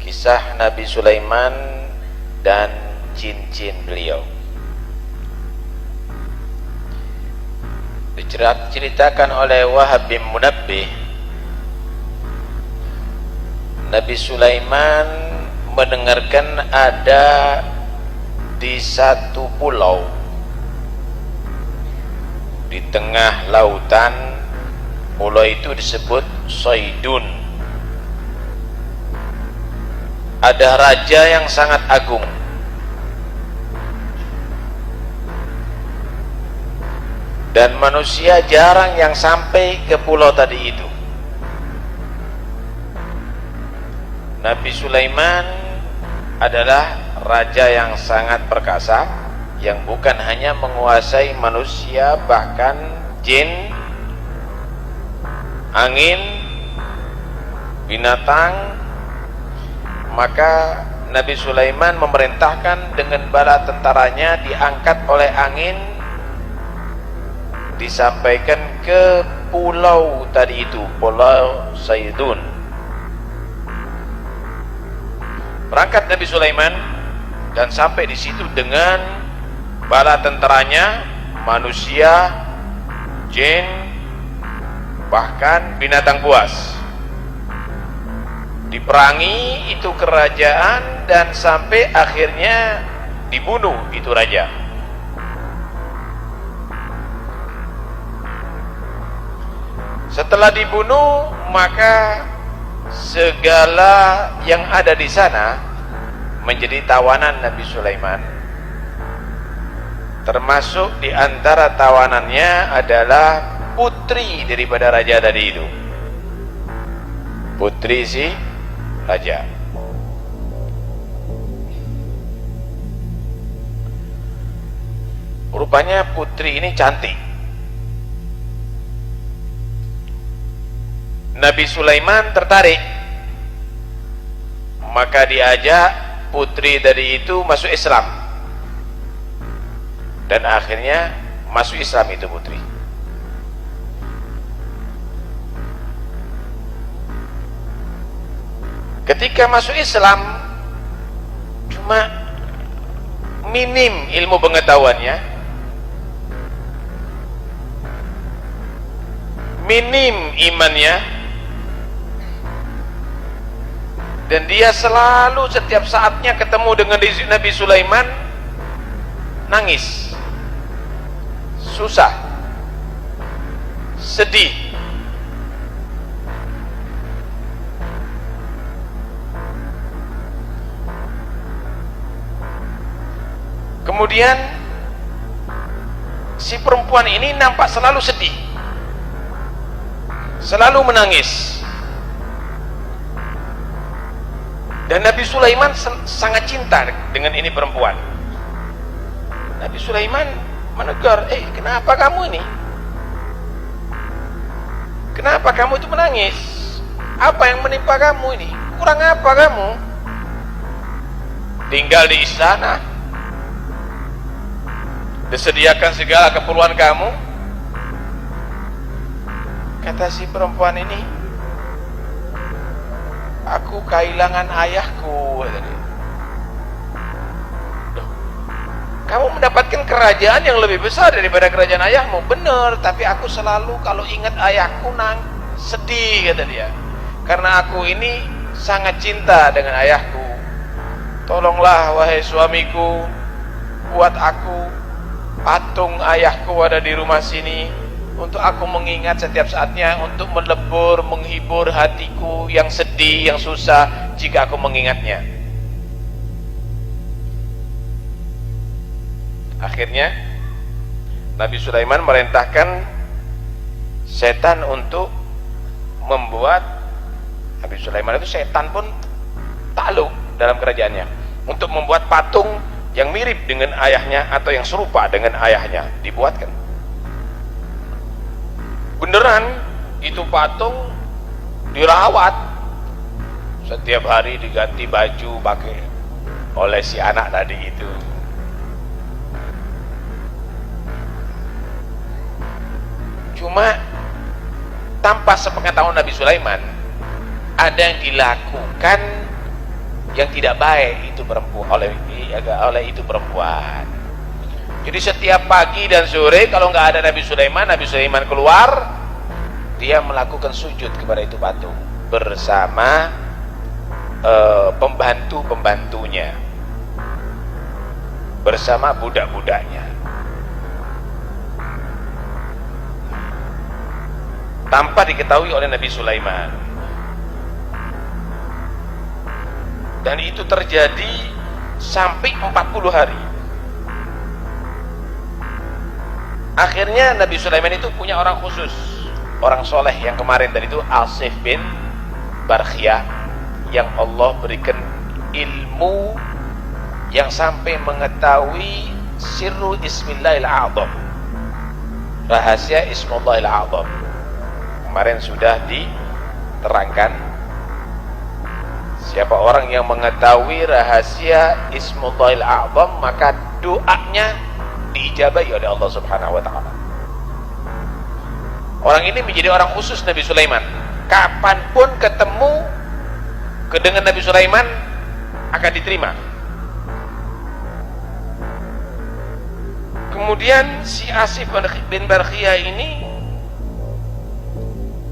Kisah Nabi Sulaiman dan cincin beliau. Diceritakan oleh Wahab bin Munabbih, Nabi Sulaiman mendengarkan ada di satu pulau di tengah lautan. Pulau itu disebut Saidun. Ada raja yang sangat agung. Dan manusia jarang yang sampai ke pulau tadi itu. Nabi Sulaiman adalah raja yang sangat perkasa, yang bukan hanya menguasai manusia, bahkan jin, angin, binatang. Maka Nabi Sulaiman memerintahkan dengan bala tentaranya diangkat oleh angin, disampaikan ke pulau tadi itu, Pulau Saidun. Berangkat Nabi Sulaiman dan sampai di situ dengan bala tentaranya, manusia, jin, bahkan binatang buas. Diperangi itu kerajaan dan sampai akhirnya dibunuh itu raja. Setelah dibunuh, maka segala yang ada di sana menjadi tawanan Nabi Sulaiman. Termasuk di antara tawanannya adalah putri daripada raja tadi itu. Putri si raja. Rupanya putri ini cantik. Nabi Sulaiman tertarik, maka diajak putri dari itu masuk Islam, dan akhirnya masuk Islam itu putri. Ketika masuk Islam, cuma minim ilmu pengetahuannya, minim imannya, dan dia selalu setiap saatnya ketemu dengan Nabi Sulaiman nangis, susah, sedih. Kemudian si perempuan ini nampak selalu sedih, selalu menangis. Dan Nabi Sulaiman sangat cinta dengan ini perempuan. Nabi Sulaiman menegur, kenapa kamu ini? Kenapa kamu itu menangis? Apa yang menimpa kamu ini? Kurang apa kamu? Tinggal di istana, disediakan segala keperluan kamu. Kata si perempuan ini, aku kehilangan ayahku. Loh, kamu mendapatkan kerajaan yang lebih besar daripada kerajaan ayahmu. Benar, tapi aku selalu kalau ingat ayahku sedih, kata dia, karena aku ini sangat cinta dengan ayahku. Tolonglah wahai suamiku, buat aku patung ayahku ada di rumah sini, untuk aku mengingat setiap saatnya, untuk melebur, menghibur hatiku yang sedih, yang susah jika aku mengingatnya. Akhirnya Nabi Sulaiman merintahkan setan untuk membuat, Nabi Sulaiman itu setan pun takluk dalam kerajaannya, untuk membuat patung yang mirip dengan ayahnya atau yang serupa dengan ayahnya, dibuatkan. Beneran itu patung dirawat, setiap hari diganti baju pakai oleh si anak tadi itu. Cuma tanpa sepengetahuan Nabi Sulaiman, ada yang dilakukan yang tidak baik itu oleh itu perempuan. Jadi setiap pagi dan sore kalau nggak ada Nabi Sulaiman keluar, dia melakukan sujud kepada itu patung bersama pembantu-pembantunya, bersama budak-budaknya, tanpa diketahui oleh Nabi Sulaiman. Dan itu terjadi sampai 40 hari. Akhirnya Nabi Sulaiman itu punya orang khusus, orang soleh yang kemarin tadi itu, Asif bin Barkhiyah, yang Allah berikan ilmu yang sampai mengetahui sirru ismillahil a'zam, rahasia ismullahil a'zam. Kemarin sudah diterangkan, siapa orang yang mengetahui rahasia ismullahil a'zam, maka doanya diijabahi oleh Allah Subhanahu wa ta'ala. Orang ini menjadi orang khusus Nabi Sulaiman. Kapanpun ketemu dengan Nabi Sulaiman akan diterima. Kemudian si Asif bin Barkhiyah ini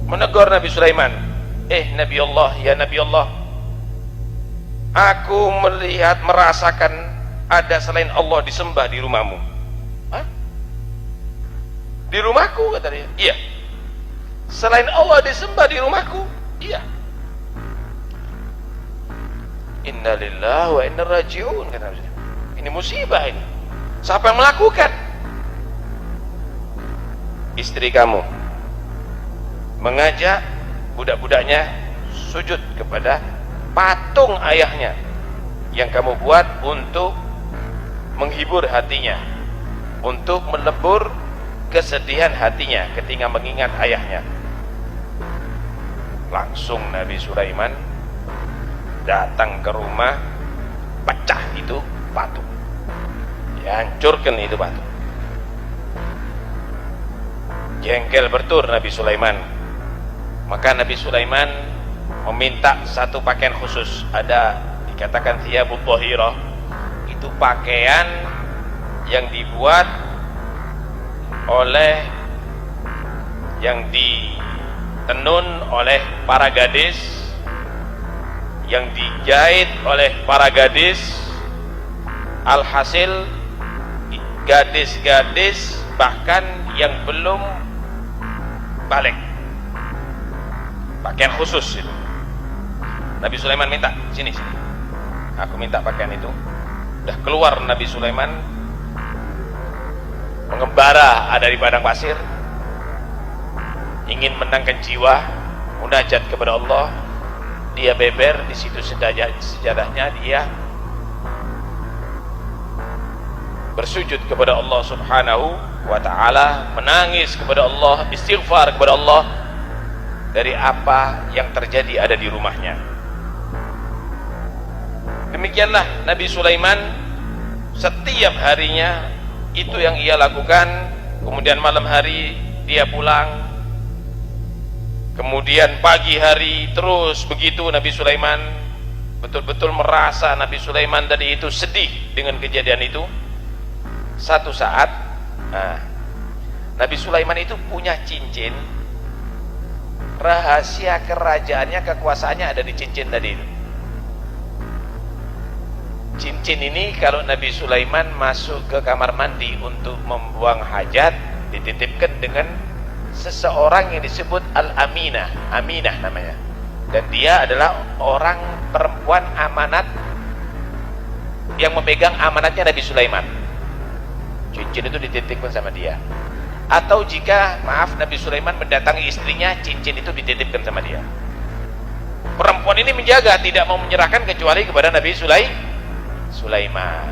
menegur Nabi Sulaiman, Nabi Allah, ya Nabi Allah, aku merasakan ada selain Allah disembah di rumahmu. Hah? Di rumahku, kata dia. Iya, selain Allah disembah di rumahku. Iya. Inna lillahi wa inna raji'un, kata Nabi. Ini musibah ini. Siapa yang melakukan? Istri kamu mengajak budak-budaknya sujud kepada patung ayahnya yang kamu buat untuk menghibur hatinya, untuk melebur kesedihan hatinya ketika mengingat ayahnya. Langsung Nabi Sulaiman datang ke rumah, pecah itu patung, dihancurkan itu patung. Jengkel betul Nabi Sulaiman. Maka Nabi Sulaiman meminta satu pakaian khusus, ada dikatakan thiyabut thahirah, itu pakaian yang dibuat oleh, yang ditenun oleh para gadis, yang dijahit oleh para gadis. Alhasil gadis-gadis bahkan yang belum balik, pakaian khusus itu. Nabi Sulaiman minta, sini, aku minta pakaian itu. Udah keluar Nabi Sulaiman mengembara dari padang pasir, ingin menangkan jiwa, munajat kepada Allah. Dia beber di situ sejadahnya, dia bersujud kepada Allah Subhanahu wa ta'ala, menangis kepada Allah, istighfar kepada Allah dari apa yang terjadi ada di rumahnya. Demikianlah Nabi Sulaiman setiap harinya itu yang ia lakukan. Kemudian malam hari dia pulang, kemudian pagi hari terus begitu. Nabi Sulaiman betul-betul merasa Nabi Sulaiman tadi itu sedih dengan kejadian itu. Satu saat Nabi Sulaiman itu punya cincin, rahasia kerajaannya, kekuasaannya ada di cincin tadi itu. Cincin ini kalau Nabi Sulaiman masuk ke kamar mandi untuk membuang hajat, dititipkan dengan seseorang yang disebut Al-Aminah, Aminah namanya, dan dia adalah orang perempuan amanat yang memegang amanatnya Nabi Sulaiman. Cincin itu dititipkan sama dia. Atau jika Nabi Sulaiman mendatangi istrinya, cincin itu dititipkan sama dia. Perempuan ini menjaga, tidak mau menyerahkan kecuali kepada Nabi Sulaiman.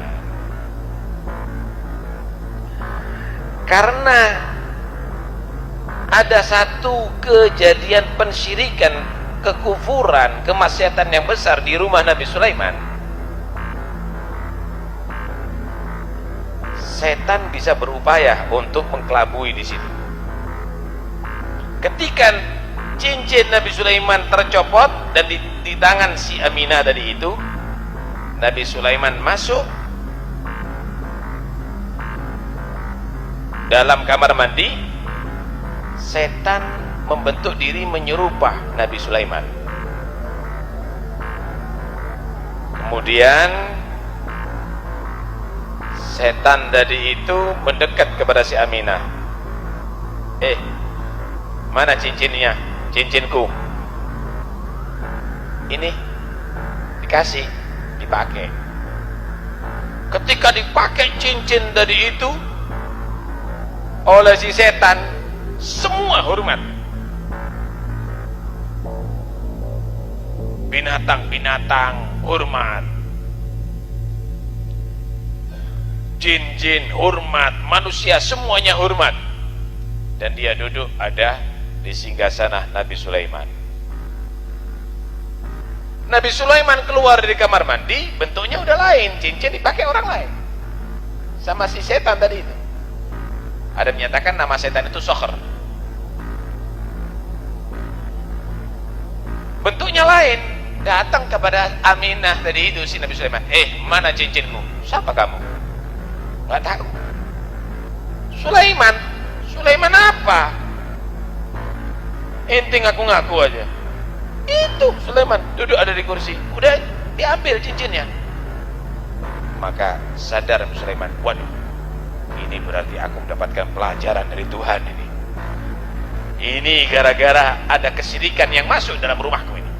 Karena ada satu kejadian pensyirikan, kekufuran, kemaksiatan yang besar di rumah Nabi Sulaiman, setan bisa berupaya untuk mengkelabui di situ. Ketika cincin Nabi Sulaiman tercopot dan di tangan si Aminah tadi itu, Nabi Sulaiman masuk dalam kamar mandi, setan membentuk diri menyerupai Nabi Sulaiman. Kemudian setan tadi itu mendekat kepada si Aminah. Mana cincinnya? Cincinku ini dikasih, dipakai. Ketika dipakai cincin tadi itu oleh si setan, semua hormat. Binatang-binatang hormat, jin-jin hormat, manusia semuanya hormat. Dan dia duduk ada di singgasana Nabi Sulaiman. Nabi Sulaiman keluar dari kamar mandi, bentuknya udah lain, cincin dipakai orang lain. Sama si setan tadi itu. Ada menyatakan nama setan itu Sokher. Bentuknya lain, datang kepada Aminah tadi itu si Nabi Sulaiman. Mana cincinku? Siapa kamu? Nggak tahu. Sulaiman. Sulaiman apa? Ente ngaku-ngaku aja. Itu Sulaiman duduk ada di kursi, udah diambil cincinnya. Maka sadar Sulaiman, waduh, ini berarti aku mendapatkan pelajaran dari Tuhan ini. Ini gara-gara ada kesyirikan yang masuk dalam rumahku ini.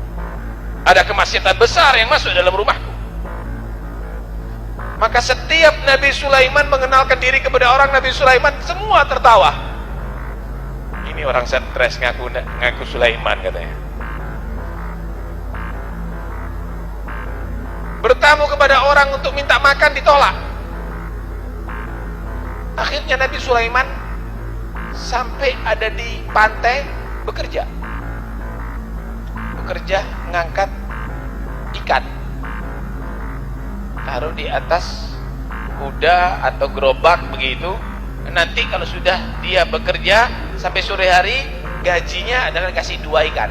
Ada kemaksiatan besar yang masuk dalam rumahku. Maka setiap Nabi Sulaiman mengenalkan diri kepada orang, Nabi Sulaiman semua tertawa. Ini orang stres ngaku Sulaiman katanya. Bertamu kepada orang untuk minta makan ditolak. Akhirnya Nabi Sulaiman sampai ada di pantai bekerja ngangkat ikan, taruh di atas kuda atau gerobak begitu. Nanti kalau sudah dia bekerja sampai sore hari, gajinya adalah kasih 2 ikan.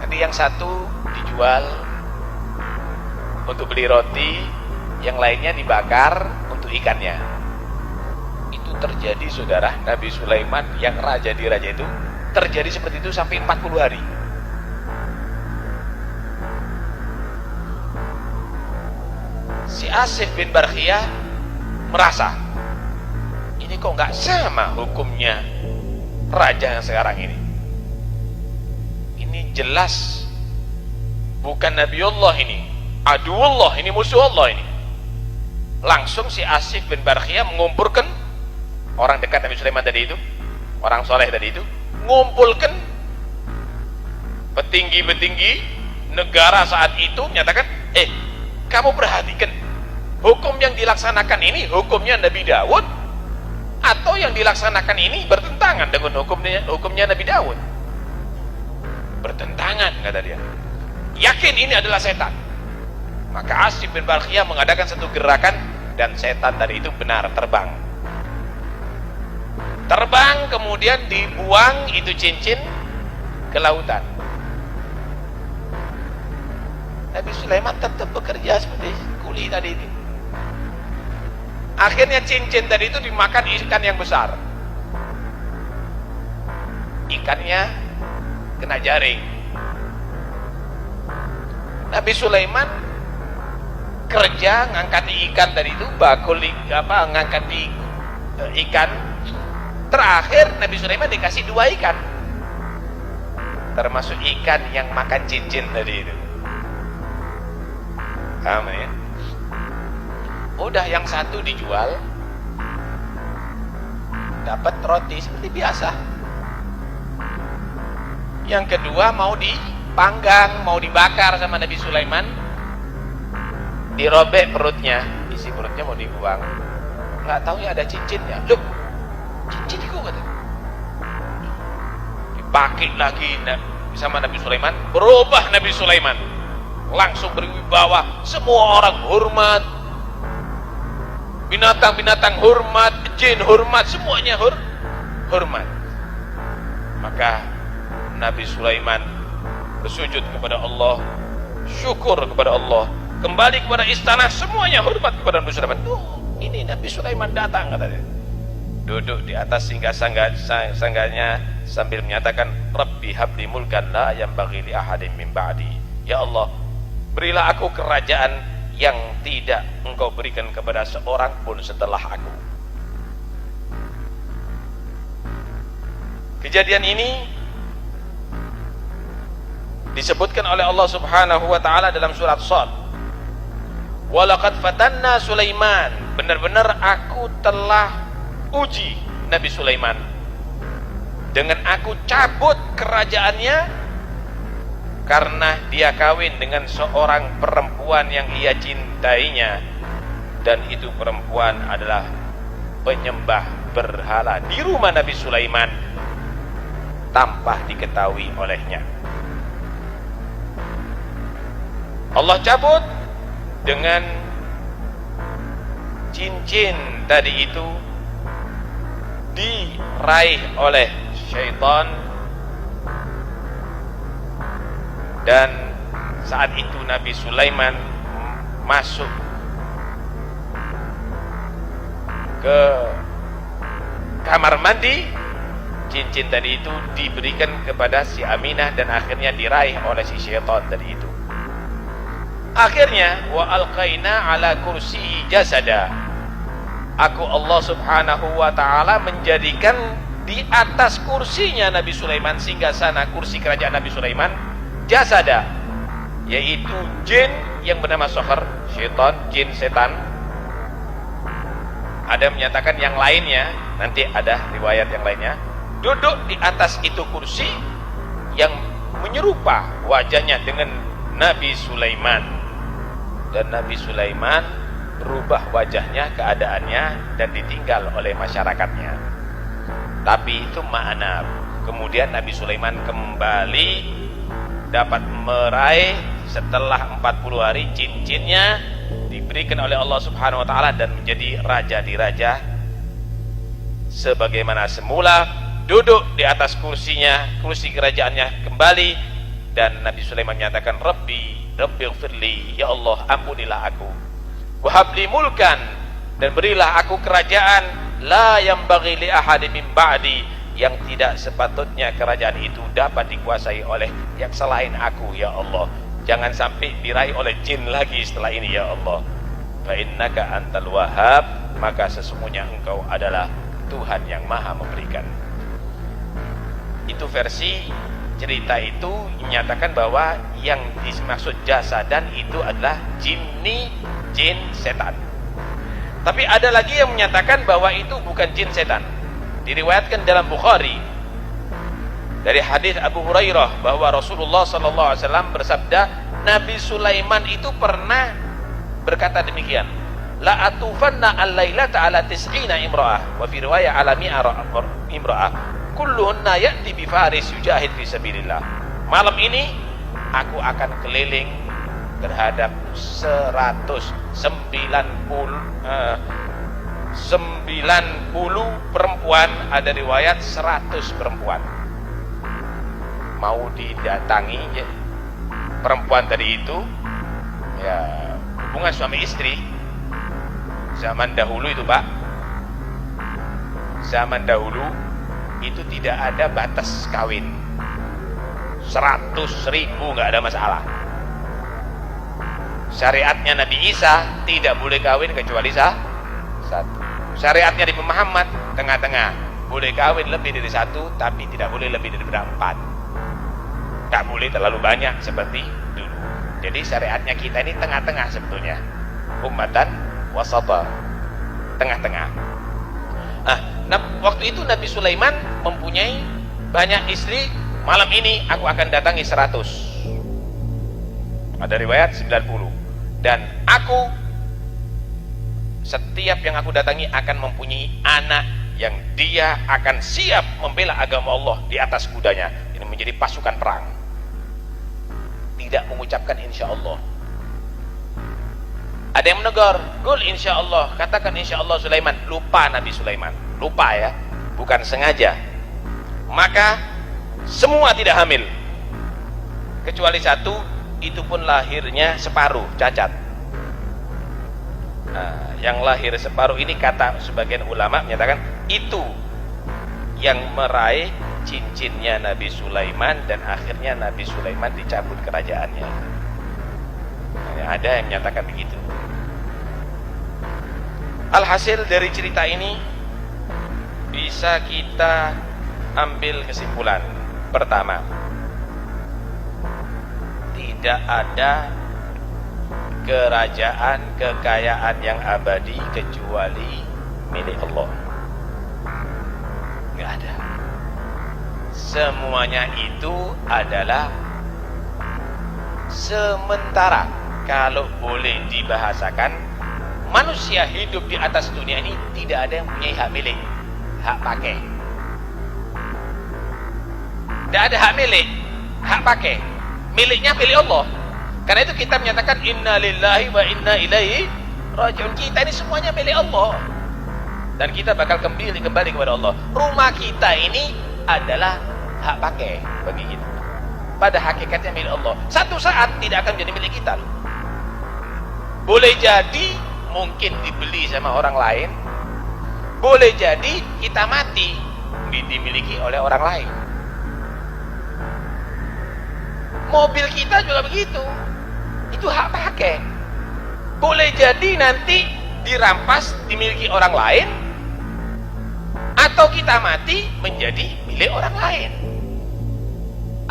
Nanti yang satu dijual untuk beli roti, yang lainnya dibakar untuk ikannya. Itu terjadi saudara, Nabi Sulaiman yang raja di raja itu terjadi seperti itu sampai 40 hari. Si Asif bin Barkhiyah merasa, ini kok nggak sama hukumnya raja yang sekarang ini. Ini jelas bukan Nabiullah ini, aduullah, ini musuh Allah ini. Langsung si Asif bin Barkhiyah mengumpulkan orang dekat Nabi Sulaiman tadi itu, orang soleh tadi itu, ngumpulkan petinggi-petinggi negara saat itu, menyatakan, kamu perhatikan, hukum yang dilaksanakan ini hukumnya Nabi Daud, atau yang dilaksanakan ini bertentangan dengan hukumnya Nabi Daud. Bertentangan, kata dia. Yakin ini adalah setan. Maka Asif bin Barkhiyah mengadakan satu gerakan, dan setan tadi itu benar terbang, kemudian dibuang itu cincin ke lautan. Nabi Sulaiman tetap bekerja seperti kuli tadi itu. Akhirnya cincin tadi itu dimakan ikan yang besar, ikannya kena jaring. Nabi Sulaiman kerja ngangkati ikan tadi itu, ngangkati ikan. Terakhir Nabi Sulaiman dikasih 2 ikan, termasuk ikan yang makan cincin tadi itu. Paham ya? Udah yang satu dijual, dapat roti seperti biasa. Yang kedua mau dipanggang, mau dibakar sama Nabi Sulaiman. Dirobek perutnya, isi perutnya mau dibuang, nggak tahu ya ada cincinnya. Loh, cincin itu kata, dipakai lagi sama Nabi Sulaiman. Berubah Nabi Sulaiman, langsung berwibawa, semua orang hormat, binatang-binatang hormat, jin hormat, semuanya hormat. Maka Nabi Sulaiman bersujud kepada Allah, syukur kepada Allah, kembali kepada istana, semuanya hormat kepada Nabi Sulaiman. Ini Nabi Sulaiman datang katanya, duduk di atas sangganya sambil menyatakan, Rabbi habli mulkan la yanbaghi li ahadin min ba'di. Ya Allah, berilah aku kerajaan yang tidak engkau berikan kepada seorang pun setelah aku. Kejadian ini disebutkan oleh Allah Subhanahu wa taala dalam surat Shad. Walaqad fatanna Sulaiman, benar-benar aku telah uji Nabi Sulaiman dengan aku cabut kerajaannya karena dia kawin dengan seorang perempuan yang ia cintainya, dan itu perempuan adalah penyembah berhala di rumah Nabi Sulaiman tanpa diketahui olehnya. Allah cabut dengan cincin tadi itu diraih oleh syaitan, dan saat itu Nabi Sulaiman masuk ke kamar mandi, cincin tadi itu diberikan kepada si Aminah dan akhirnya diraih oleh si syaitan tadi itu. Akhirnya wa alqaina ala kursiyi jasada, aku Allah Subhanahu wa taala menjadikan di atas kursinya Nabi Sulaiman, singgasana kursi kerajaan Nabi Sulaiman, jasada, yaitu jin yang bernama Sohar, syaitan, jin setan. Ada menyatakan yang lainnya, nanti ada riwayat yang lainnya, duduk di atas itu kursi yang menyerupa wajahnya dengan Nabi Sulaiman, dan Nabi Sulaiman berubah wajahnya, keadaannya, dan ditinggal oleh masyarakatnya. Tapi itu makna kemudian Nabi Sulaiman kembali dapat meraih setelah 40 hari cincinnya diberikan oleh Allah Subhanahu wa taala dan menjadi raja di raja sebagaimana semula, duduk di atas kursinya, kursi kerajaannya kembali, dan Nabi Sulaiman menyatakan, Rabbighfirli, ya Allah ampunilah aku, wahabli mulkan, dan berilah aku kerajaan la yanbaghi li ahadin min ba'di, yang tidak sepatutnya kerajaan itu dapat dikuasai oleh yang selain aku, ya Allah. Jangan sampai diraih oleh jin lagi setelah ini, ya Allah. Fa innaka antal wahhab, maka sesungguhnya engkau adalah Tuhan yang maha memberikan. Itu versi cerita itu menyatakan bahwa yang dimaksud jasadan itu adalah jinni, jin setan. Tapi ada lagi yang menyatakan bahwa itu bukan jin setan. Diriwayatkan dalam Bukhari dari hadis Abu Hurairah bahwa Rasulullah SAW bersabda, Nabi Sulaiman itu pernah berkata demikian, la atufanna al-lailata ala tis'ina imra'ah, wa fi riwayah ala mi'a imra'ah, kulluhunna ya'ti bi faris yujahid fi sabilillah. Malam ini aku akan keliling terhadap 90 perempuan, ada riwayat 100 perempuan mau didatangi ya, perempuan tadi itu ya, hubungan suami istri zaman dahulu itu Pak, zaman dahulu itu tidak ada batas kawin, 100.000 nggak ada masalah. Syariatnya Nabi Isa tidak boleh kawin kecuali satu. Syariatnya Nabi Muhammad tengah-tengah, boleh kawin lebih dari satu tapi tidak boleh lebih dari 4. Tak boleh terlalu banyak seperti dulu. Jadi syariatnya kita ini tengah-tengah sebetulnya, ummatan wasata, tengah-tengah. Nah, waktu itu Nabi Sulaiman mempunyai banyak istri. Malam ini aku akan datangi 100. Ada riwayat 90. Dan aku, setiap yang aku datangi akan mempunyai anak yang dia akan siap membela agama Allah di atas kudanya. Ini menjadi pasukan perang. Tidak mengucapkan insya Allah. Ada yang menegur, Gul insya Allah, katakan insya Allah Sulaiman. Lupa Nabi Sulaiman, lupa ya, bukan sengaja. Maka semua tidak hamil kecuali satu, itu pun lahirnya separuh, cacat. Nah, yang lahir separuh ini kata sebagian ulama menyatakan itu yang meraih cincinnya Nabi Sulaiman dan akhirnya Nabi Sulaiman dicabut kerajaannya. Nah, ada yang menyatakan begitu. Alhasil dari cerita ini bisa kita ambil kesimpulan. Pertama, tidak ada kerajaan, kekayaan yang abadi kecuali milik Allah. Nggak ada. Semuanya itu adalah sementara. Kalau boleh dibahasakan, manusia hidup di atas dunia ini tidak ada yang punya hak milik, hak pakai. Tidak ada hak milik, hak pakai. Miliknya milik Allah. Karena itu kita menyatakan inna lillahi wa inna ilaihi raji'un. Kita ini semuanya milik Allah. Dan kita bakal kembali kepada Allah. Rumah kita ini adalah hak pakai bagi kita. Pada hakikatnya milik Allah. Satu saat tidak akan menjadi milik kita. Boleh jadi mungkin dibeli sama orang lain. Boleh jadi kita mati dimiliki oleh orang lain. Mobil kita juga begitu. Itu hak pakai. Boleh jadi nanti dirampas dimiliki orang lain, atau kita mati menjadi milik orang lain.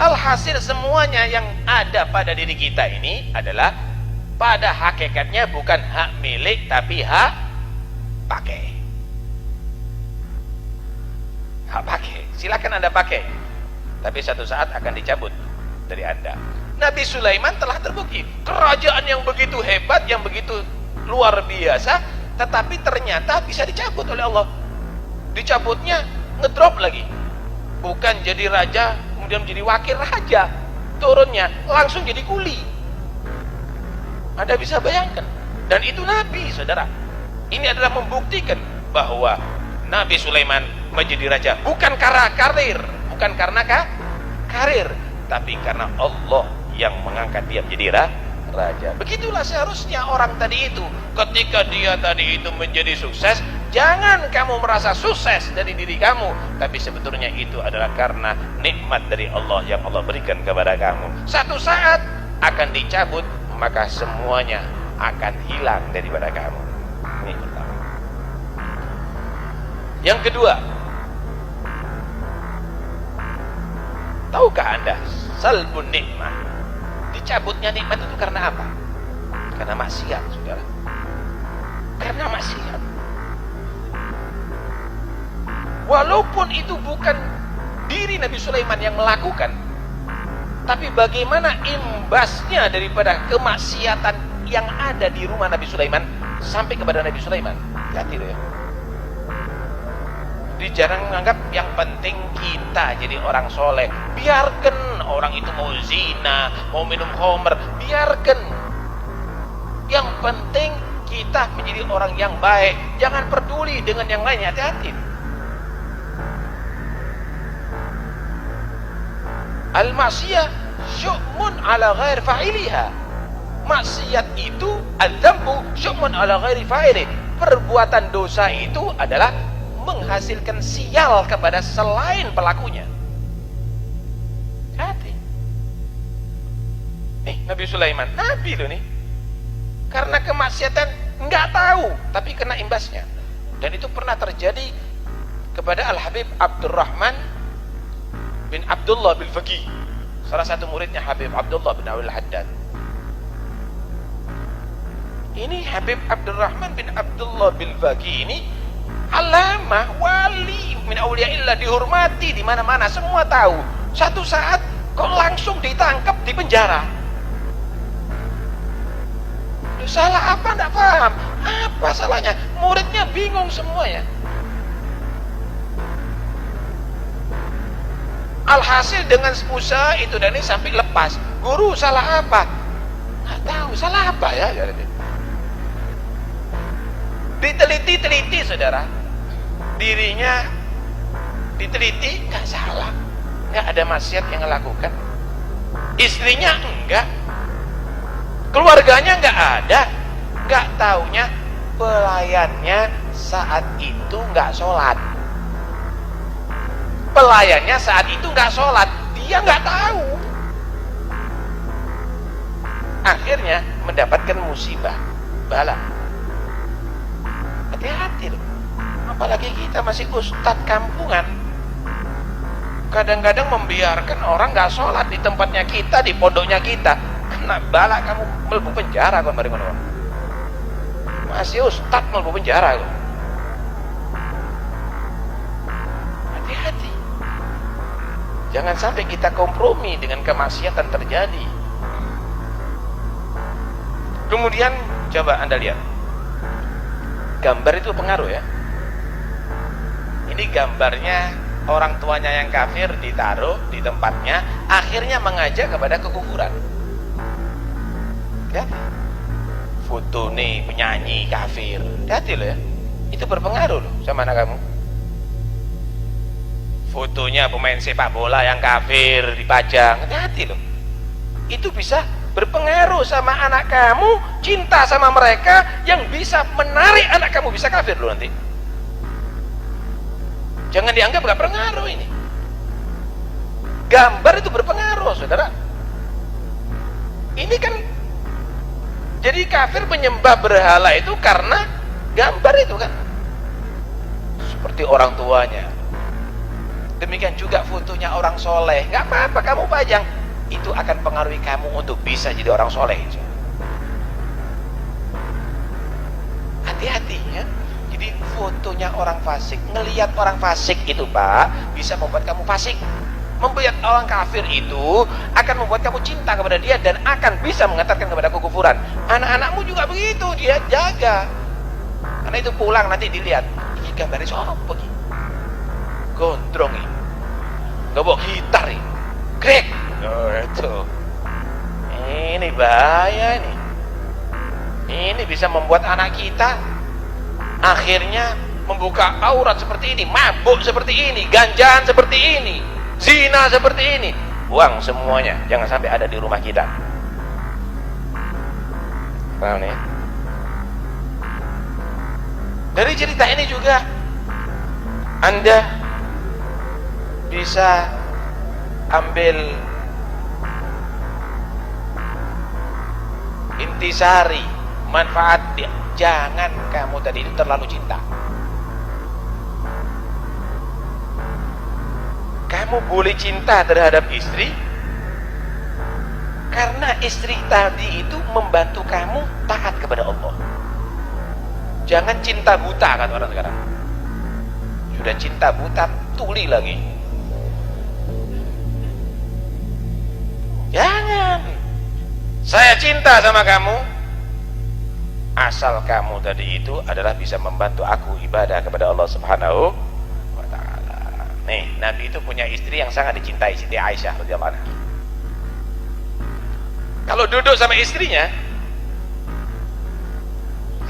Alhasil semuanya yang ada pada diri kita ini adalah pada hakikatnya bukan hak milik tapi hak pakai. Hak pakai. Silakan Anda pakai. Tapi satu saat akan dicabut dari Anda. Nabi Sulaiman telah terbukti kerajaan yang begitu hebat, yang begitu luar biasa, tetapi ternyata bisa dicabut oleh Allah. Dicabutnya ngedrop lagi, bukan jadi raja kemudian menjadi wakil raja, turunnya langsung jadi kuli. Anda bisa bayangkan. Dan itu Nabi, saudara. Ini adalah membuktikan bahwa Nabi Sulaiman menjadi raja bukan karena karir, bukan karena karir, tapi karena Allah yang mengangkat dia menjadi raja. Begitulah seharusnya orang tadi itu. Ketika dia tadi itu menjadi sukses, jangan kamu merasa sukses dari diri kamu, tapi sebetulnya itu adalah karena nikmat dari Allah yang Allah berikan kepada kamu. Satu saat akan dicabut, maka semuanya akan hilang daripada kamu. Ini pertama. Yang kedua, tahukah Anda salbun nikmah, dicabutnya nikmat itu karena apa? Karena maksiat, saudara. Karena maksiat. Walaupun itu bukan diri Nabi Sulaiman yang melakukan, tapi bagaimana imbasnya daripada kemaksiatan yang ada di rumah Nabi Sulaiman sampai kepada Nabi Sulaiman. Hati ya. Jadi jarang menganggap yang penting kita jadi orang soleh. Biarkan orang itu mau zina, mau minum khamr, biarkan. Yang penting kita menjadi orang yang baik. Jangan peduli dengan yang lainnya. Hati-hati. Al-maksiyah syu'mun ala ghair fa'iliha. Maksiat itu al-dzambu syu'mun ala ghairi fa'ili. Perbuatan dosa itu adalah menghasilkan sial kepada selain pelakunya. Hati. Nih Nabi Sulaiman, Nabi loh nih. Karena kemaksiatan nggak tahu, tapi kena imbasnya. Dan itu pernah terjadi kepada Al-Habib Abdurrahman bin Abdullah bin Faqih, salah satu muridnya Habib Abdullah bin Awil Haddad. Ini Habib Abdurrahman bin Abdullah bin Faqih ini alamah, wali min auliyaillah, dihormati di mana-mana, semua tahu. Satu saat kok langsung ditangkap di penjara. Salah apa? Tidak paham. Apa salahnya? Muridnya bingung semuanya. Alhasil dengan usaha itu dan ini sampai lepas. Guru salah apa? Nggak tahu salah apa ya. Diteliti, saudara. Dirinya diteliti, nggak salah, nggak ada maksiat yang melakukan. Istrinya enggak, keluarganya nggak ada, nggak taunya pelayannya saat itu nggak sholat. Pelayannya saat itu nggak sholat, dia nggak tahu. Akhirnya mendapatkan musibah, bala. Hati-hati loh. Apalagi kita masih ustadz kampungan, kadang-kadang membiarkan orang nggak sholat di tempatnya kita, di pondoknya kita. Kena bala, kamu melebu penjara kon bareng ngono. Masih ustadz melebu penjara kon. Hati-hati. Jangan sampai kita kompromi dengan kemaksiatan terjadi. Kemudian coba Anda lihat, gambar itu pengaruh ya. Ini gambarnya orang tuanya yang kafir ditaruh di tempatnya, akhirnya mengajak kepada kekufuran. Lihat, foto nih penyanyi kafir, hati loh ya, itu berpengaruh loh sama anak kamu. Fotonya pemain sepak bola yang kafir dipajang, hati-hati loh, itu bisa berpengaruh sama anak kamu, cinta sama mereka, yang bisa menarik anak kamu bisa kafir loh nanti. Jangan dianggap gak berpengaruh ini. Gambar itu berpengaruh, saudara. Ini kan, jadi kafir menyembah berhala itu karena gambar itu kan, seperti orang tuanya. Demikian juga fotonya orang soleh, gak apa-apa kamu pajang, itu akan pengaruhi kamu untuk bisa jadi orang soleh. Hati-hati ya. Jadi fotonya orang fasik, ngelihat orang fasik itu Pak, bisa membuat kamu fasik. Membuat orang kafir itu akan membuat kamu cinta kepada dia dan akan bisa mengantarkan kepada kekufuran. Anak-anakmu juga begitu, dia jaga. Karena itu pulang nanti dilihat, ini gambarnya siapa begini? Gondrong ini, gak bawa gitar ini, krek. Oh, itu. Ini bahaya ini. Ini bisa membuat anak kita akhirnya membuka aurat seperti ini, mabuk seperti ini, ganjaan seperti ini, zina seperti ini. Buang semuanya, jangan sampai ada di rumah kita. Paham nih? Dari cerita ini juga Anda bisa ambil intisari, manfaat dia. Jangan kamu tadi itu terlalu cinta. Kamu boleh cinta terhadap istri karena istri tadi itu membantu kamu taat kepada Allah. Jangan cinta buta, kata orang sekarang. Sudah cinta buta, tuli lagi. Jangan. Saya cinta sama kamu asal kamu tadi itu adalah bisa membantu aku ibadah kepada Allah Subhanahu wa ta'ala. Nih, Nabi itu punya istri yang sangat dicintai, Siti Aisyah radhiyallahu anha. Kalau duduk sama istrinya,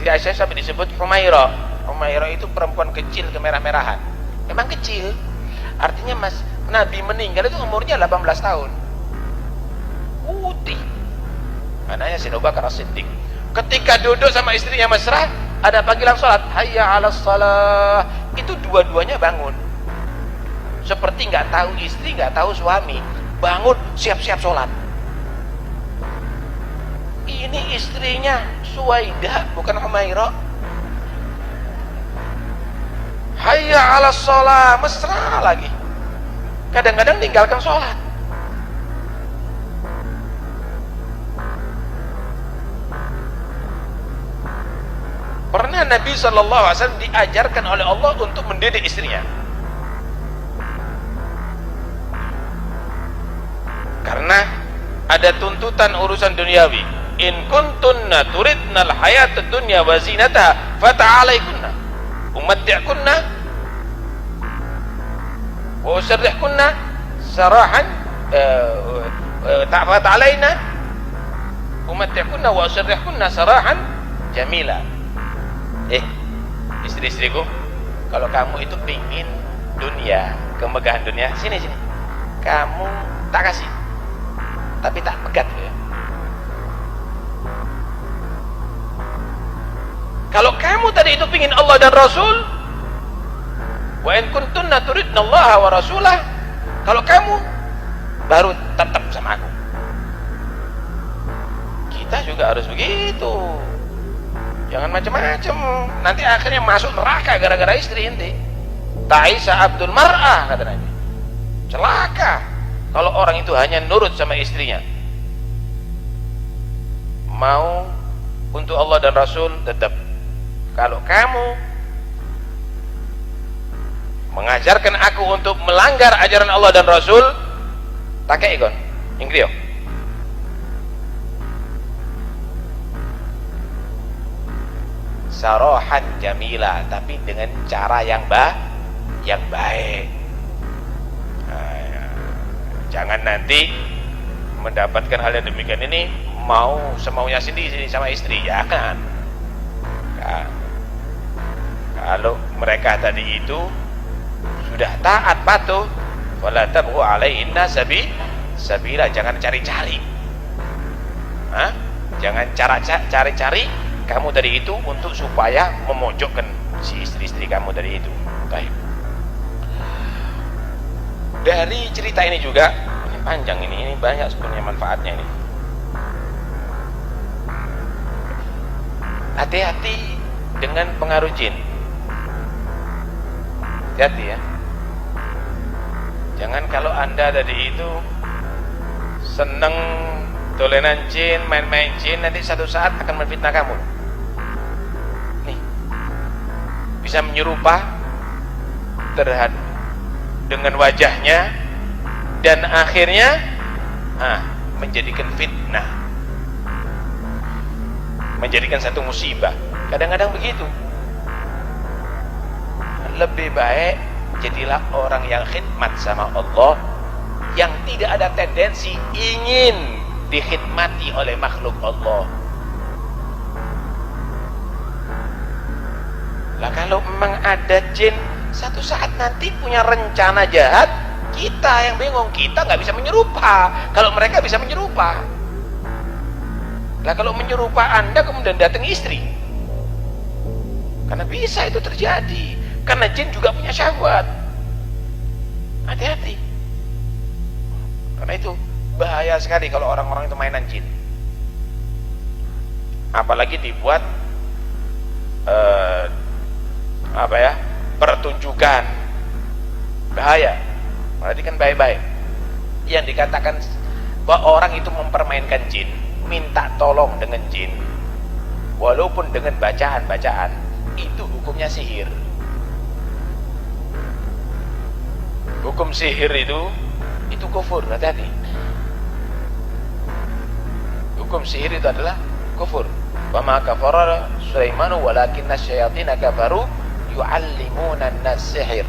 Siti Aisyah sampai disebut Humairah. Humairah itu perempuan kecil kemerah-merahan. Memang kecil, artinya Mas Nabi meninggal itu umurnya 18 tahun. Putih. Anaknya Sayyidina Abu Bakar As-Siddiq. Ketika duduk sama istrinya mesra, ada panggilan sholat, hayya 'alas shalah. Itu dua-duanya bangun. Seperti nggak tahu istri, nggak tahu suami. Bangun, siap-siap sholat. Ini istrinya Suwaidah, bukan Humairah. Hayya 'alas shalah, mesra lagi. Kadang-kadang tinggalkan sholat. Pernah Nabi SAW diajarkan oleh Allah untuk mendidik istrinya. Karena ada tuntutan urusan duniawi. In kuntunna turidnal hayatad dunya wa zinataha fata'alaikunna umatti'kunna wa usarrihkunna sarahan ta'alaina umatti'kunna wa usarrihkunna sarahan jamila. Istri-istriku, kalau kamu itu pingin dunia, kemegahan dunia, sini kamu tak kasih, tapi tak pegat ya. kamu tadi itu pingin Allah dan Rasul, wa in kuntunna turidna Allah wa rasulah, kalau kamu baru tetap sama aku. Kita juga harus begitu. Jangan macam-macam, nanti akhirnya masuk neraka gara-gara istri inti. Ta'isa abdul mar'ah, kata Nabi. Celaka kalau orang itu hanya nurut sama istrinya. Mau untuk Allah dan Rasul tetap. Kalau kamu mengajarkan aku untuk melanggar ajaran Allah dan Rasul, tak ikon ingkrio. Sarohan jamila, tapi dengan cara yang baik. Nah, jangan nanti mendapatkan hal yang demikian ini mau semaunya sendiri sama istri, jangan. Kalau mereka tadi itu sudah taat patuh, wala tabghu alaihinna sabila, jangan cari-cari. Jangan cari-cari kamu tadi itu untuk supaya memojokkan si istri-istri kamu tadi itu. Baik. Dari cerita ini juga, ini panjang ini banyak sebenarnya manfaatnya ini. Hati-hati dengan pengaruh jin. Hati-hati ya. Jangan kalau Anda tadi itu seneng dolenan jin, main-main jin, nanti satu saat akan menfitnah kamu. Bisa menyerupa terhadap dengan wajahnya dan akhirnya menjadikan fitnah, menjadikan satu musibah. Kadang-kadang begitu. Lebih baik jadilah orang yang khidmat sama Allah, yang tidak ada tendensi ingin dikhidmati oleh makhluk Allah. Lah kalau memang ada jin satu saat nanti punya rencana jahat, kita yang bingung, kita nggak bisa menyerupa. Kalau mereka bisa menyerupa. Lah kalau menyerupa Anda kemudian datang istri, karena bisa itu terjadi. Karena jin juga punya syahwat. Hati-hati. Karena itu bahaya sekali kalau orang-orang itu mainan jin. Apalagi dibuat pertunjukan, bahaya. Berarti kan baik-baik. Yang dikatakan bahwa orang itu mempermainkan jin, minta tolong dengan jin, walaupun dengan bacaan-bacaan, itu hukumnya sihir. Hukum sihir itu kufur, hati-hati. Hukum sihir itu adalah kufur. Wa ma kafara Sulaimanu walakinna syayatina kafaru yu'allimuna an-nas sihir.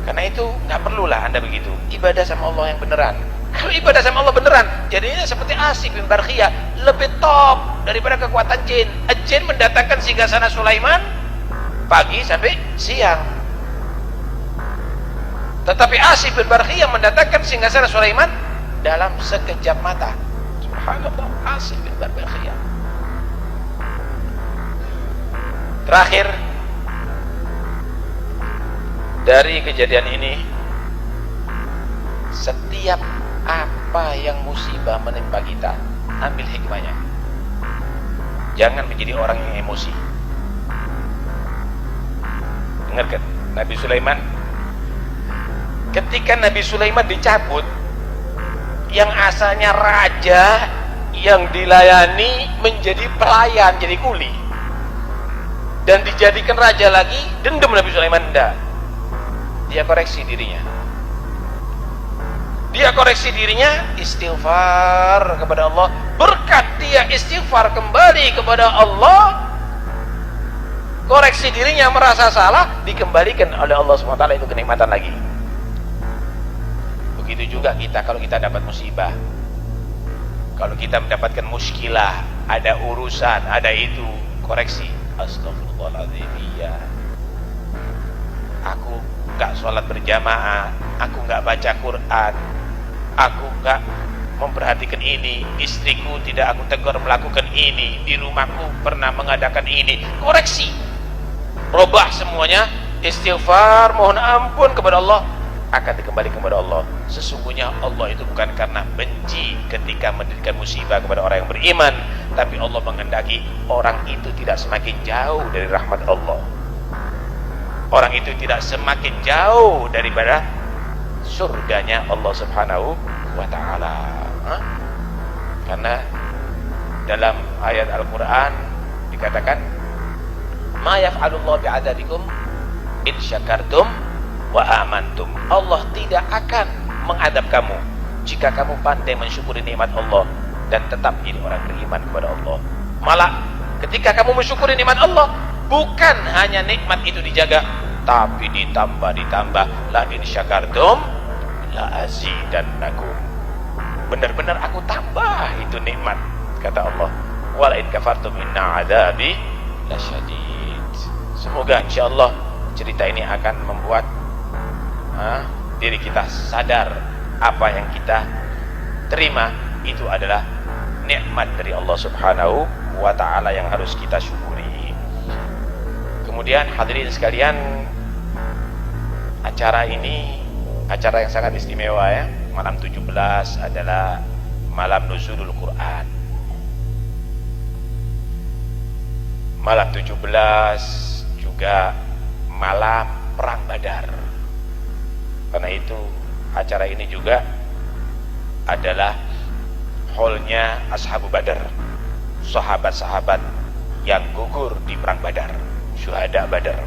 Karena itu nggak perlulah Anda begitu. Ibadah sama Allah yang beneran. Kalau ibadah sama Allah beneran, jadinya seperti Asif bin Barkhiyah, lebih top daripada kekuatan jin. Jin mendatangkan singgasana Sulaiman pagi sampai siang. Tetapi Asif bin Barkhiyah mendatangkan singgasana Sulaiman dalam sekejap mata. Subhanallah, Asif bin Barkhiyah. Terakhir dari kejadian ini, setiap apa yang musibah menimpa kita, ambil hikmahnya. Jangan menjadi orang yang emosi. Dengarkan, Nabi Sulaiman, ketika Nabi Sulaiman dicabut, yang asalnya raja yang dilayani menjadi pelayan, jadi kuli, dan dijadikan raja lagi, dendam Nabi Sulaiman. Enggak, dia koreksi dirinya. Dia koreksi dirinya, istighfar kepada Allah. Berkat dia istighfar kembali kepada Allah, koreksi dirinya, merasa salah, dikembalikan oleh Allah SWT itu kenikmatan lagi. Begitu juga kita, kalau kita dapat musibah, kalau kita mendapatkan muskilah, ada urusan, ada itu, koreksi. Astagfirullahaladzim, iya, aku gak sholat berjamaah, aku gak baca Quran, aku gak memperhatikan ini, istriku tidak aku tegur melakukan ini, di rumahku pernah mengadakan ini. Koreksi, robah semuanya, istighfar, mohon ampun kepada Allah, akan dikembalikan kepada Allah. Sesungguhnya Allah itu bukan karena benci ketika mendirikan musibah kepada orang yang beriman, tapi Allah menghendaki orang itu tidak semakin jauh dari rahmat Allah, orang itu tidak semakin jauh daripada surganya Allah subhanahu wa ta'ala. Karena dalam ayat Al-Quran dikatakan, ma yaf'alullahu bi'adabikum in syakartum wa amantum. Allah tidak akan mengadab kamu jika kamu pandai mensyukuri nikmat Allah dan tetap jadi orang beriman kepada Allah. Malah ketika kamu mensyukuri nikmat Allah, bukan hanya nikmat itu dijaga, tapi ditambah la in syakartum la azidannakum. Benar-benar aku tambah itu nikmat, kata Allah. Wala in kafartum inna adabi lasyadid. Semoga insyaallah cerita ini akan membuat diri kita sadar apa yang kita terima itu adalah nikmat dari Allah subhanahu wa ta'ala yang harus kita syukuri. Kemudian hadirin sekalian, acara ini acara yang sangat istimewa ya. Malam 17 adalah malam nuzulul Quran. Malam 17 juga malam perang Badar. Karena itu acara ini juga adalah haulnya Ashabu Badar, sahabat-sahabat yang gugur di perang Badar, syuhada Badar.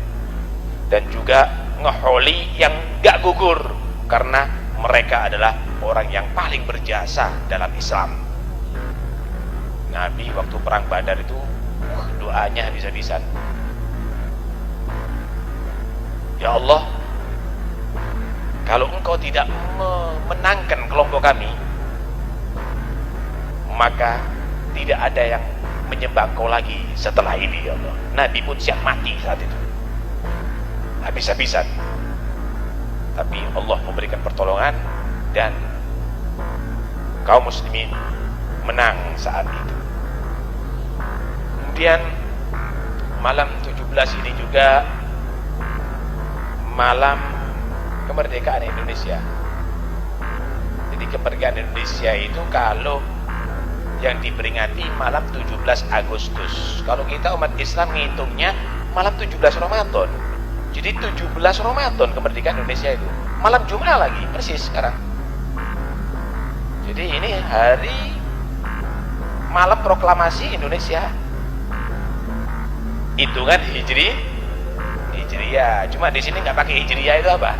Dan juga ngeholi yang gak gugur, karena mereka adalah orang yang paling berjasa dalam Islam. Nabi waktu perang Badar itu doanya habis-habisan. Ya Allah, kalau engkau tidak memenangkan kelompok kami, maka tidak ada yang menyembah engkau lagi setelah ini, ya Allah. Nabi pun siap mati saat itu, habis-habisan. Tapi Allah memberikan pertolongan dan kaum muslimin menang saat itu. Kemudian malam 17 ini juga malam kemerdekaan Indonesia. Jadi kemerdekaan Indonesia itu kalau yang diperingati malam 17 Agustus. Kalau kita umat Islam ngitungnya malam 17 Ramadan. Jadi 17 Ramadan kemerdekaan Indonesia itu malam Jumat lagi persis sekarang. Jadi ini hari malam proklamasi Indonesia. Hitungan Hijriyah. Cuma di sini nggak pakai Hijriyah itu apa?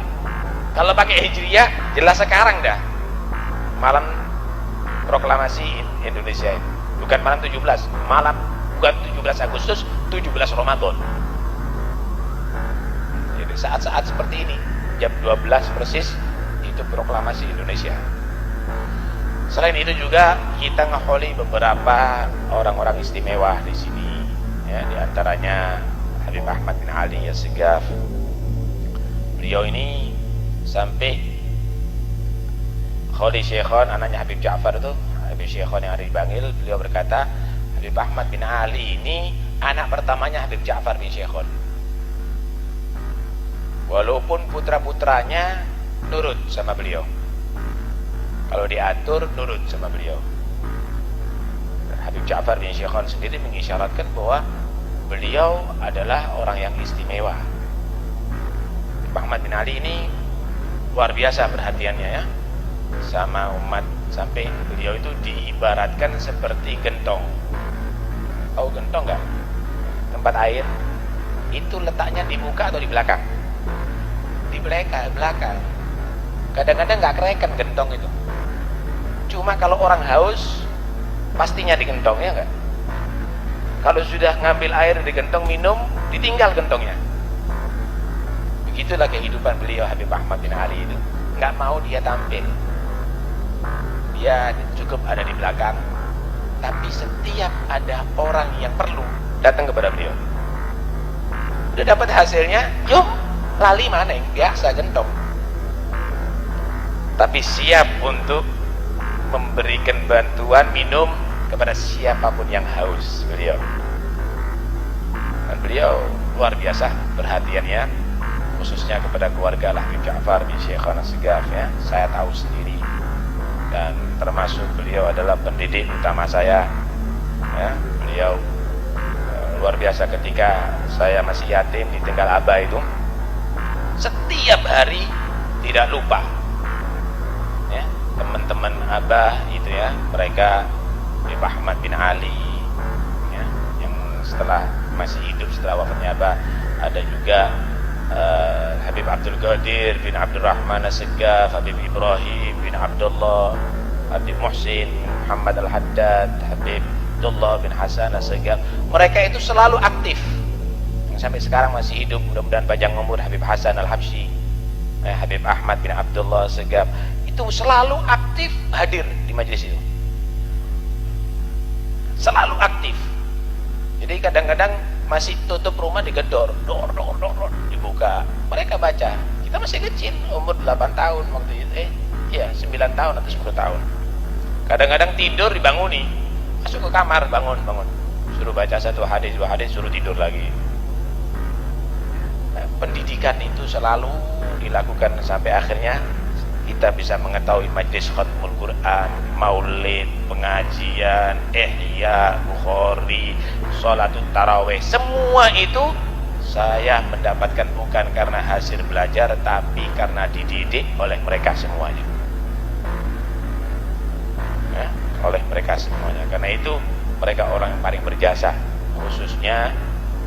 Kalau pakai Hijriyah jelas sekarang dah. Malam proklamasi Indonesia itu. Bukan malam 17, bukan 17 Agustus, 17 Ramadan. Jadi saat-saat seperti ini, jam 12 persis itu proklamasi Indonesia. Selain itu juga kita ngeholi beberapa orang-orang istimewa di sini. Ya, di antaranya Habib Ahmad bin Ali As-Segaf. Beliau ini sampai Kholi Syekhon, anaknya Habib Ja'far itu, Habib Syekhon yang ada di Bangil, beliau berkata, Habib Ahmad bin Ali ini anak pertamanya Habib Ja'far bin Syekhon. Walaupun putra-putranya nurut sama beliau, kalau diatur nurut sama beliau. Habib Ja'far bin Syekhon sendiri mengisyaratkan bahwa beliau adalah orang yang istimewa. Ahmad bin Ali ini luar biasa perhatiannya ya sama umat, sampai beliau itu diibaratkan seperti gentong. Tahu gentong nggak? Tempat air itu letaknya di muka atau di belakang? Di belakang. Kadang-kadang nggak kereken gentong itu. Cuma kalau orang haus pastinya di gentong, ya nggak? Kalau sudah ngambil air di gentong, minum, ditinggal gentongnya. Begitulah kehidupan beliau Habib Ahmad bin Ali itu. Nggak mau dia tampil, dia cukup ada di belakang. Tapi setiap ada orang yang perlu, datang kepada beliau. Udah dapat hasilnya, yuk lali mana yang biasa gentong. Tapi siap untuk memberikan bantuan minum kepada siapapun yang haus beliau. Dan beliau luar biasa perhatiannya, khususnya kepada keluarga Habib Ja'far bin Syekhana Segaf ya. Saya tahu sendiri, dan termasuk beliau adalah pendidik utama saya ya. Beliau luar biasa ketika saya masih yatim ditinggal abah itu, setiap hari tidak lupa ya, teman-teman abah itu ya, mereka Habib Ahmad bin Ali ya, yang setelah masih hidup setelah wafatnya abah, ada juga Habib Abdul Qadir bin Abdul Rahman As-Segaf, Habib Ibrahim bin Abdullah, Habib Muhsin Muhammad Al-Haddad, Habib Abdullah bin Hasan As-Segaf. Mereka itu selalu aktif, yang sampai sekarang masih hidup, mudah-mudahan panjang umur. Habib Hasan Al-Habsyi, Habib Ahmad bin Abdullah As-Segaf, itu selalu aktif hadir di majelis itu, selalu aktif. Jadi kadang-kadang masih tutup rumah digedor, dor dibuka, mereka baca. Kita masih kecil, umur 8 tahun waktu itu, 9 tahun atau 10 tahun. Kadang-kadang tidur dibanguni, masuk ke kamar, bangun, suruh baca 1 hadis 2 hadis, suruh tidur lagi. Nah, pendidikan itu selalu dilakukan sampai akhirnya kita bisa mengetahui majlis khatmul Quran, maulid, pengajian, ihya, bukhari, sholatul tarawih, semua itu saya mendapatkan bukan karena hasil belajar, tapi karena dididik oleh mereka semuanya ya, oleh mereka semuanya. Karena itu mereka orang yang paling berjasa, khususnya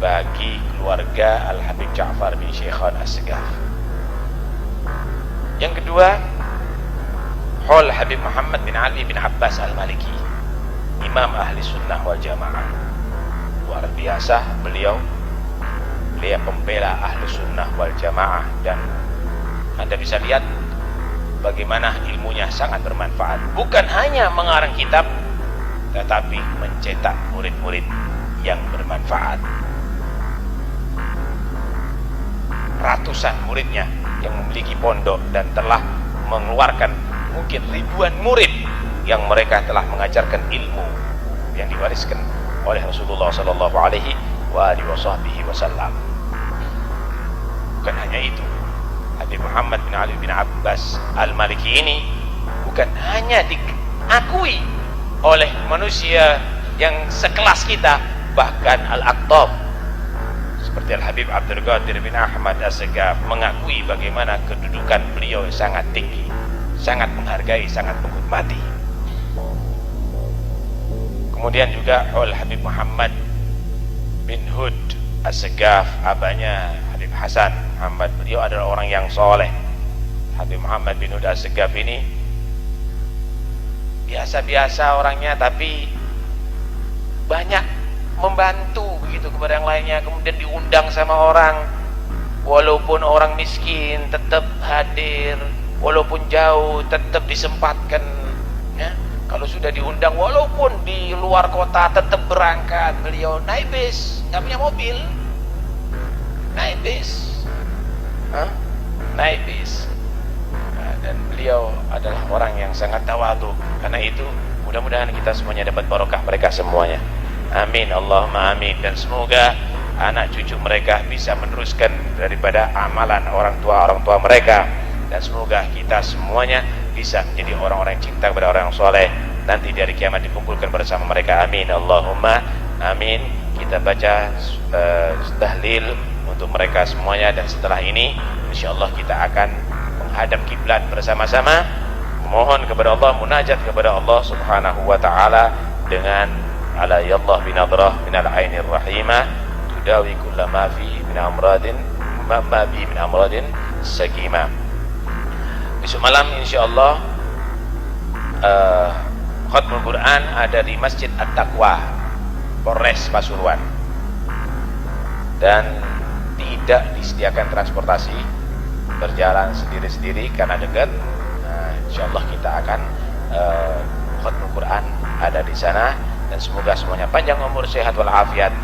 bagi keluarga Al-Habib Ja'far bin Syekhana As-Segaf. Yang kedua, Hol Habib Muhammad bin Ali bin Abbas Al-Maliki, Imam Ahli Sunnah wal Jamaah. Luar biasa beliau pembela Ahli Sunnah wal Jamaah, dan Anda bisa lihat bagaimana ilmunya sangat bermanfaat. Bukan hanya mengarang kitab, tetapi mencetak murid-murid yang bermanfaat. Ratusan muridnya yang memiliki pondok dan telah mengeluarkan mungkin ribuan murid yang mereka telah mengajarkan ilmu yang diwariskan oleh Rasulullah sallallahu alaihi wasallam. Bukan hanya itu, Habib Muhammad bin Ali bin Abbas Al-Maliki ini bukan hanya diakui oleh manusia yang sekelas kita, bahkan Al-Aqtab seperti Al-Habib Abdul Qadir bin Ahmad As-Segaf mengakui bagaimana kedudukan beliau sangat tinggi, sangat menghargai, sangat menghormati. Kemudian juga Al-Habib Muhammad bin Hud As-Segaf, abahnya Habib Hasan Muhammad, beliau adalah orang yang soleh. Habib Muhammad bin Hud As-Segaf ini biasa-biasa orangnya, tapi banyak membantu begitu kepada yang lainnya. Kemudian diundang sama orang, walaupun orang miskin tetap hadir, walaupun jauh tetap disempatkan ya. Kalau sudah diundang walaupun di luar kota tetap berangkat. Beliau naik bis, nggak punya mobil, naik bis naik bis. Nah, dan beliau adalah orang yang sangat tawadhu. Karena itu mudah-mudahan kita semuanya dapat barokah mereka semuanya, amin, Allahumma amin. Dan semoga anak cucu mereka bisa meneruskan daripada amalan orang tua mereka, dan semoga kita semuanya bisa menjadi orang-orang yang cinta kepada orang yang soleh, nanti dari kiamat dikumpulkan bersama mereka, amin, Allahumma amin. Kita baca tahlil untuk mereka semuanya, dan setelah ini insyaallah kita akan menghadap kiblat bersama-sama, mohon kepada Allah, munajat kepada Allah subhanahu wa ta'ala dengan ala yallah binadrah minal ainir rahimah tudawi kullama fi min amradin ma bi min amradin sagima. Besok malam insyaallah khatmul Quran ada di Masjid At-Taqwa, Polres Pasuruan, dan tidak disediakan transportasi, berjalan sendiri-sendiri karena dekat. Nah, insyaallah kita akan khatmul Quran ada di sana, dan semoga semuanya panjang umur, sehat walafiat.